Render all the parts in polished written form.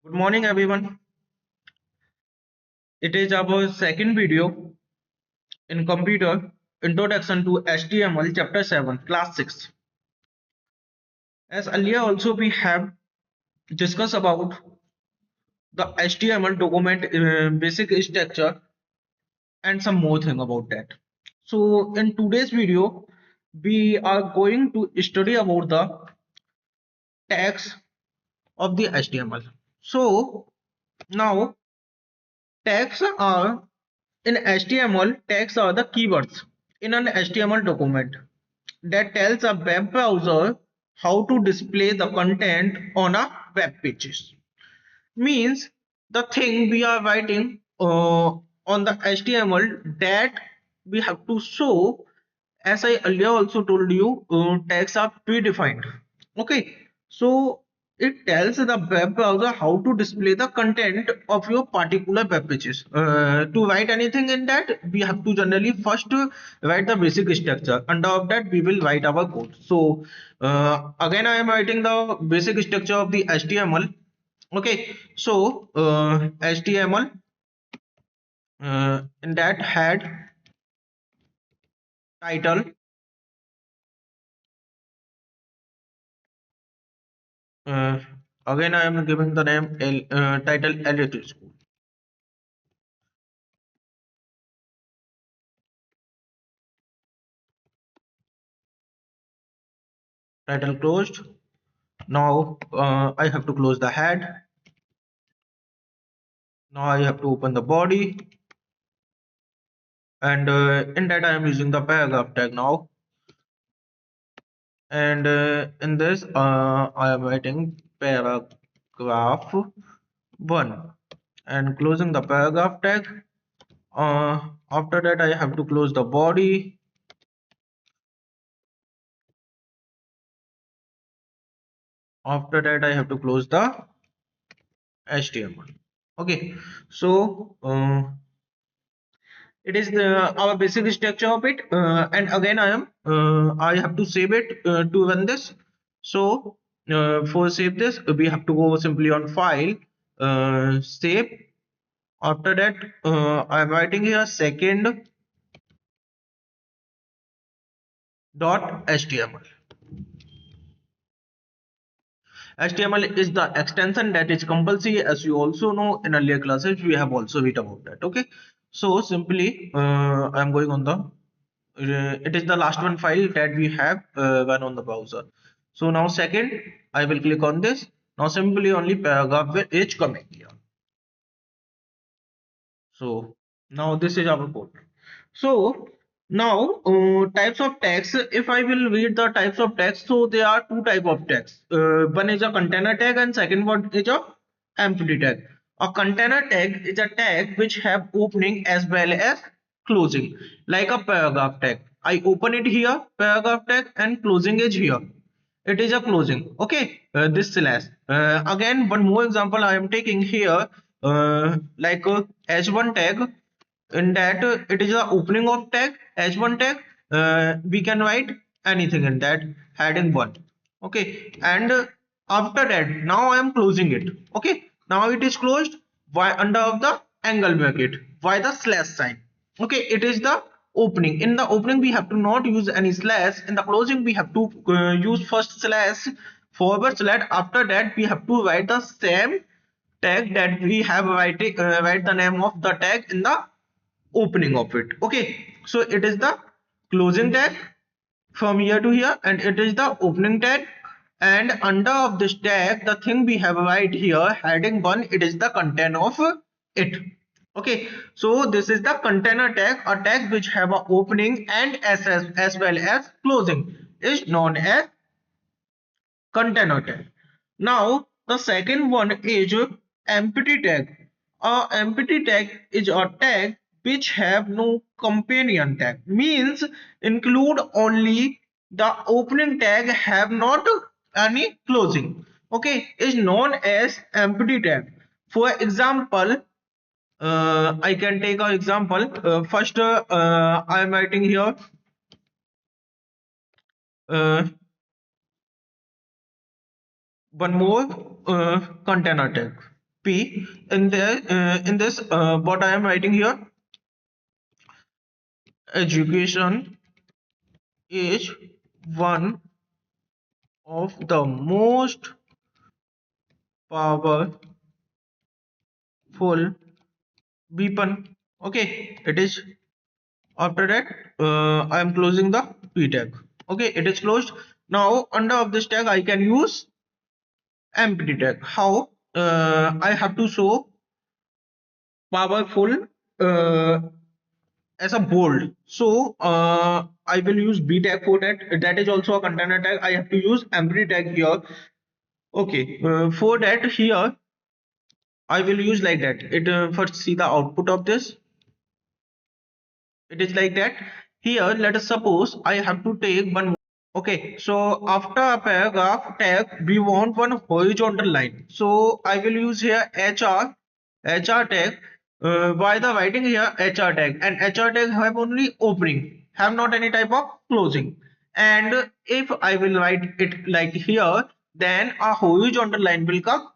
Good morning, everyone. It is our second video in computer introduction to HTML chapter 7 class 6. As earlier also we have discussed about the HTML document basic structure and some more thing about that. So in today's video we are going to study about the tags of the HTML. So now tags are in HTML, tags are the keywords in an HTML document that tells a web browser how to display the content on a web pages. Means the thing we are writing on the HTML that we have to show, as I earlier also told you, tags are predefined. Okay, so it tells the web browser how to display the content of your particular web pages. To write anything in that, we have to generally first write the basic structure. Under of that, we will write our code. So again, I am writing the basic structure of the HTML. Okay, so HTML in that had title. Uh, Again, I am giving the name title Elementary School. Title closed. Now I have to close the head. Now I have to open the body, and in that I am using the paragraph tag now. And in this, I am writing paragraph 1 and closing the paragraph tag. After that, I have to close the body. After that, I have to close the HTML. Okay, so it is the our basic structure of it, and again I have to save it to run this. So for save this, we have to go simply on file, save. After that, I'm writing here second dot html. HTML is the extension that is compulsory, as you also know in earlier classes we have also read about that. Okay, so simply I'm going on the it is the last one file that we have run on the browser. So now second, I will click on this. Now simply only paragraph is coming here. So now this is our code. So now types of text. If I will read the types of text, so there are two type of text. One is a container tag and second one is a empty tag. A container tag is a tag which have opening as well as closing, like a paragraph tag. I open it here, paragraph tag, and closing is here. It is a closing. Okay, this slash. Again, one more example I am taking here, like h1 tag. In that, it is the opening of tag h1 tag. We can write anything in that heading 1. Okay, and after that, now I am closing it. Okay, now it is closed. Why under of the angle bracket? Why the slash sign? Okay, it is the opening. In the opening we have to not use any slash. In the closing we have to use first slash, forward slash. After that we have to write the same tag that we have write the name of the tag in the opening of it. Okay, so it is the closing tag from here to here, and it is the opening tag, and under of this tag the thing we have right here heading 1, it is the content of it. Okay, so this is the container tag, a tag which have a opening and as well as closing, is known as container tag. Now the second one is empty tag. A empty tag is a tag which have no companion tag, means include only the opening tag, have not any closing. Okay, is known as empty tag. For example, I can take an example. First, I am writing here uh, one more container tag. P in there in this what I am writing here, education is one of the most powerful weapon. Okay, it is. After that, I am closing the P tag. Okay, it is closed. Now under of this tag I can use empty tag. How? I have to show powerful uh, as a bold. So I will use B tag for that. That is also a container tag. I have to use empty tag here. Okay, for that here I will use like that. It first see the output of this. It is like that. Here, let us suppose I have to take one. Okay, so after a paragraph tag, we want one horizontal line. So I will use here HR tag. By the writing here HR tag, and HR tag have only opening, have not any type of closing. And if I will write it like here, then a horizontal line will come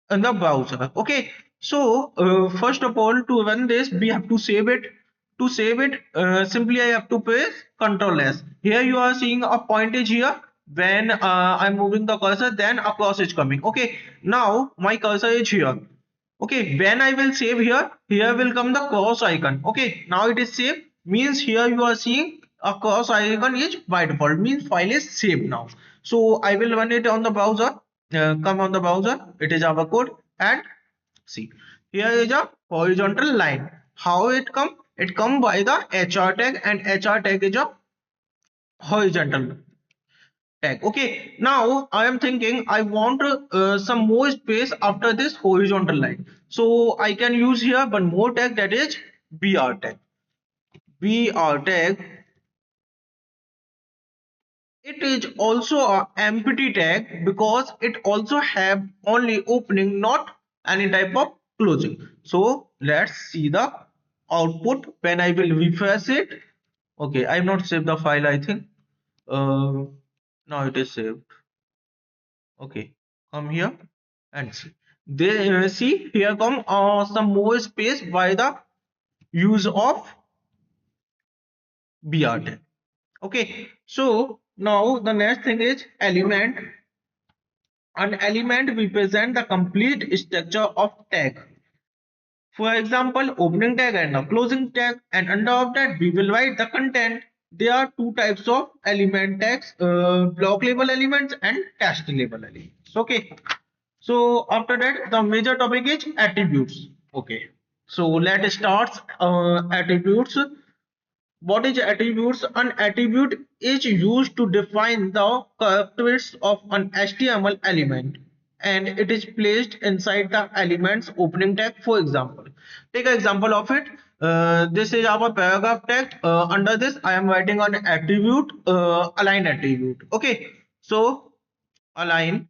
in the browser. Okay, so first of all, to run this we have to save it. To save it, simply I have to press Ctrl S. Here you are seeing a pointage here. When I'm moving the cursor, then a cross is coming. Okay, now my cursor is here. Okay, when I will save here, here will come the cross icon. Okay, now it is saved, means here you are seeing a cross icon is by default, means file is saved now. So I will run it on the browser. Come on the browser, it is our code, and see, here is a horizontal line. How it come? It come by the HR tag, and HR tag is a horizontal tag. Okay, now I am thinking I want some more space after this horizontal line. So I can use here one more tag, that is BR tag. BR tag, it is also a empty tag because it also have only opening, not any type of closing. So let's see the output when I will refresh it. Okay, I have not saved the file, I think. Now it is saved. Okay, come here and see. They see here come some more space by the use of BR tag. Okay, so now the next thing is element. An element represent the complete structure of tag. For example, opening tag and a closing tag, and under of that we will write the content. There are two types of element tags: block label elements and text label elements. Okay. So after that, the major topic is attributes. Okay. So let's start attributes. What is attributes? An attribute is used to define the characteristics of an HTML element, and it is placed inside the element's opening tag. For example, take an example of it. This is our paragraph tag. Under this, I am writing on attribute, align attribute. Okay, so align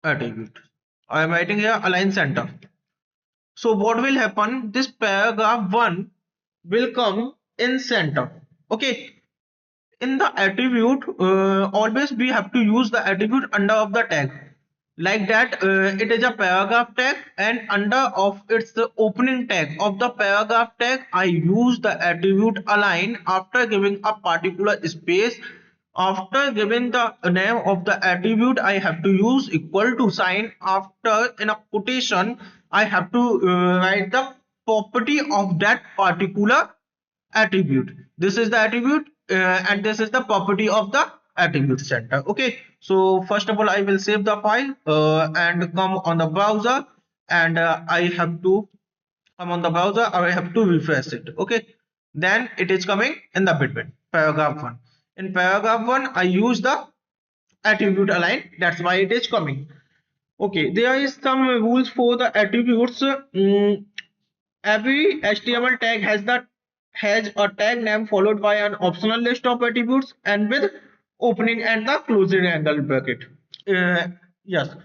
attribute. I am writing here align center. So what will happen? This paragraph 1 will come in center. Okay. In the attribute, always we have to use the attribute under of the tag. Like that, it is a paragraph tag, and under of its the opening tag of the paragraph tag, I use the attribute align after giving a particular space. After giving the name of the attribute, I have to use equal to sign. After in a quotation, I have to write the property of that particular attribute. This is the attribute, and this is the property of the attribute center. Okay, so first of all I will save the file and come on the browser, and I have to come on the browser, or I have to refresh it. Okay, then it is coming in the bitbit paragraph 1. In paragraph 1 I use the attribute align, that's why it is coming. Okay, there is some rules for the attributes. Every HTML tag has a tag name followed by an optional list of attributes and with opening and the closing angle bracket. Yes.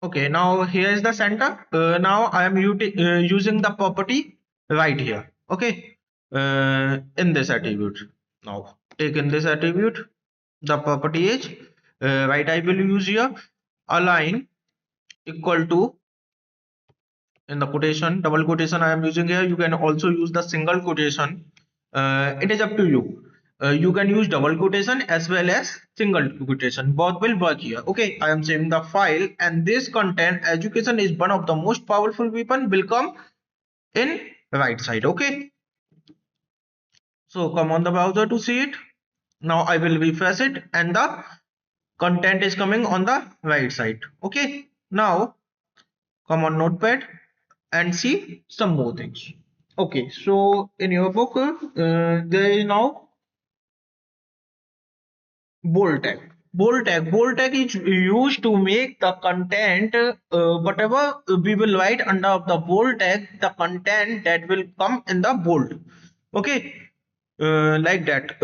Okay. Now here is the center. Now I am using the property right here. Okay. In this attribute now. take in this attribute the property age, right, I will use here align equal to, in the quotation, double quotation I am using here. You can also use the single quotation. It is up to you. You can use double quotation as well as single quotation. Both will work here. Okay, I am saving the file, and this content education is one of the most powerful weapon will come in right side. Okay, so come on the browser to see it. Now I will refresh it, and the content is coming on the right side. Okay, now come on notepad and see some more things. Okay, so in your book, there is now bold tag. Bold tag is used to make the content, whatever we will write under the bold tag, the content that will come in the bold. Okay, like that.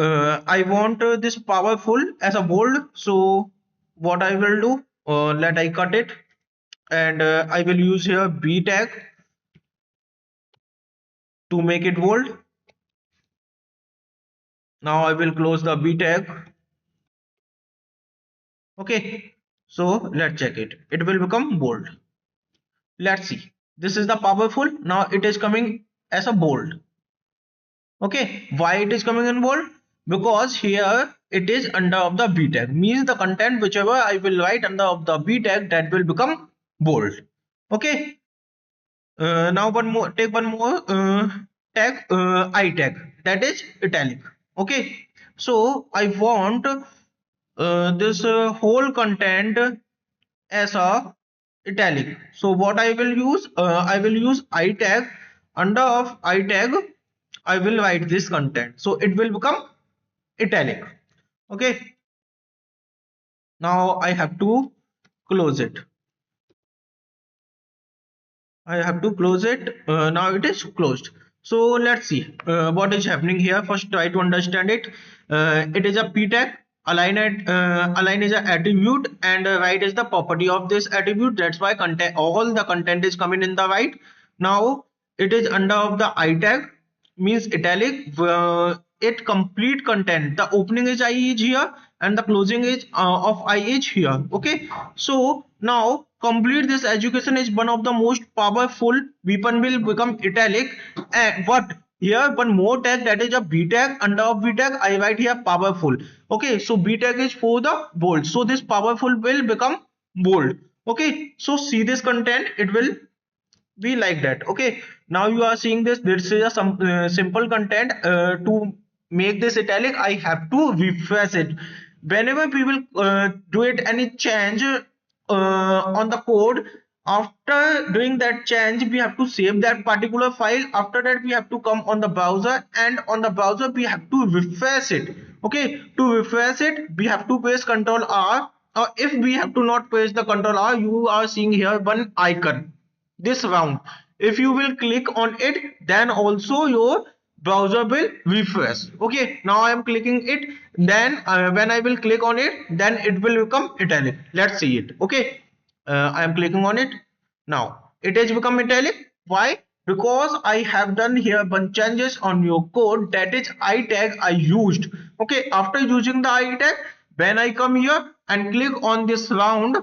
I want this powerful as a bold. So what I will do, let I cut it, and I will use here B tag to make it bold. Now I will close the B tag. Okay, so let's check it. It will become bold. Let's see. This is the powerful. Now it is coming as a bold. Okay, why it is coming in bold? Because here it is under of the B tag. Means the content whichever I will write under of the B tag, that will become bold. Okay. Now one more. Take one more tag. I tag. That is italic. Okay. So I want this whole content as a italic. So what I will use, I will use I tag. Under of I tag I will write this content, so it will become italic. Okay, now I have to close it. I have to close it. Now it is closed. So let's see what is happening here. First, try to understand it. It is a p tag. Align is an attribute, and right is the property of this attribute. That's why content, all the content is coming in the right. Now it is under of the I tag, means italic. It complete content. The opening is I is here, and the closing is of I is here. Okay, so now complete this education is one of the most powerful weapon will become italic. And what here one more tag, that is a B tag. Under of B tag I write here powerful. Okay, so B tag is for the bold, so this powerful will become bold. Okay, so see this content, it will be like that. Okay, now you are seeing this is a some simple content. To make this italic I have to refresh it. Whenever we will do it any change on the code, after doing that change we have to save that particular file. After that we have to come on the browser, and on the browser we have to refresh it. Okay, to refresh it we have to press Ctrl R, or if we have to not press the Ctrl R, you are seeing here one icon, this round. If you will click on it, then also your browser will refresh. Okay, now I am clicking it, then when I will click on it, then it will become italic. Let's see it. Okay, I am clicking on it. Now it has become italic. Why? Because I have done here one changes on your code, that is I tag I used. Okay, after using the I tag, when I come here and click on this round,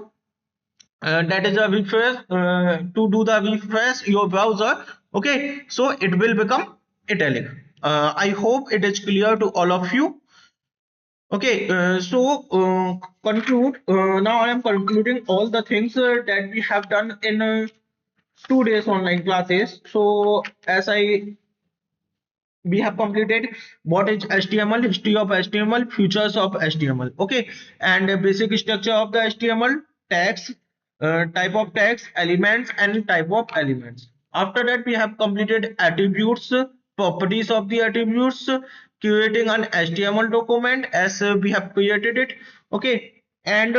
that is a refresh, to do the refresh your browser. Okay, so it will become italic. I hope it is clear to all of you. Okay, so conclude, now I am concluding all the things that we have done in 2 days online classes. So as I we have completed what is HTML, history of HTML, features of HTML. Okay, and a basic structure of the HTML, tags, type of tags, elements, and type of elements. After that, we have completed attributes, properties of the attributes, creating an HTML document as we have created it. Okay, and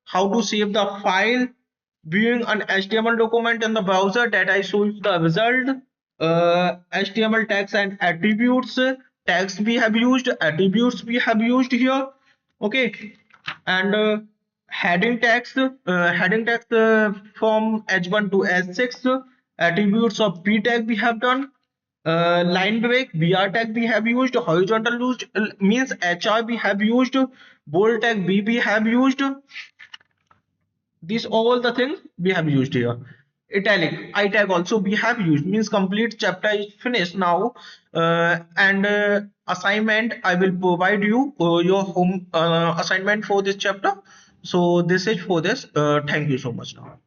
how to save the file, viewing an HTML document in the browser, that I show you the result. HTML tags and attributes, tags we have used, attributes we have used here. Okay, and heading tags from H1 to H6, attributes of p tag we have done. Line break, BR tag we have used, horizontal used means HR we have used, bold tag B we have used. These all the things we have used here. Italic I tag also we have used, means complete chapter is finished now. And assignment, I will provide you your home assignment for this chapter. So this is for this. Thank you so much now.